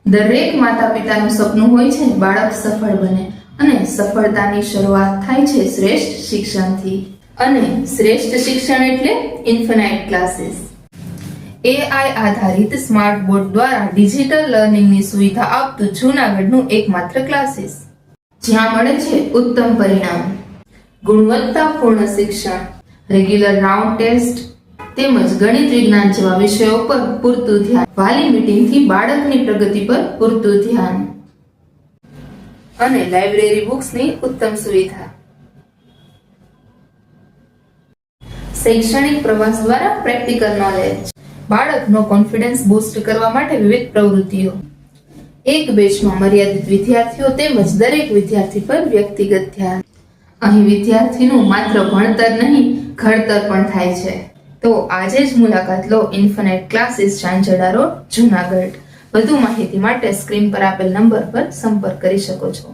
દરેક માતા પિતાનું સપનું હોય છે બાળક સફળ બને, અને સફળતાની શરૂઆત થાય છે શ્રેષ્ઠ શિક્ષણથી. અને શ્રેષ્ઠ શિક્ષણ એટલે ઇન્ફિનાઇટ ક્લાસીસ. AI આધારિત સ્માર્ટ બોર્ડ દ્વારા ડિજિટલ લર્નિંગની સુવિધા આપતું જૂનાગઢનું એકમાત્ર ક્લાસીસ, જ્યાં મળે છે ઉત્તમ પરિણામ, ગુણવત્તાપૂર્ણ શિક્ષણ, રેગ્યુલર રાઉન્ડ ટેસ્ટ તેમજ ગણિત વિજ્ઞાન જેવા વિષયો પર પૂરતું ધ્યાન, વાલી મીટિંગથી બાળકની પ્રગતિ પર પૂરતું ધ્યાન, અને લાઇબ્રેરી બુક્સની ઉત્તમ સુવિધા. શૈક્ષણિક પ્રવાસ દ્વારા પ્રેક્ટિકલ નોલેજ, બાળકનો કોન્ફિડન્સ બૂસ્ટ કરવા માટે વિવિધ પ્રવૃત્તિઓ, એક બેચમાં મર્યાદિત વિદ્યાર્થીઓ તેમજ દરેક વિદ્યાર્થી પર વ્યક્તિગત ધ્યાન. અહીં વિદ્યાર્થીનું માત્ર ભણતર નહીં, ઘડતર પણ થાય છે. તો આજે જ મુલાકાત લો ઇન્ફિનાઇટ ક્લાસીસ, ચાંચડા રોડ, જૂનાગઢ. વધુ માહિતી માટે સ્ક્રીન પર આપેલ નંબર પર સંપર્ક કરી શકો છો.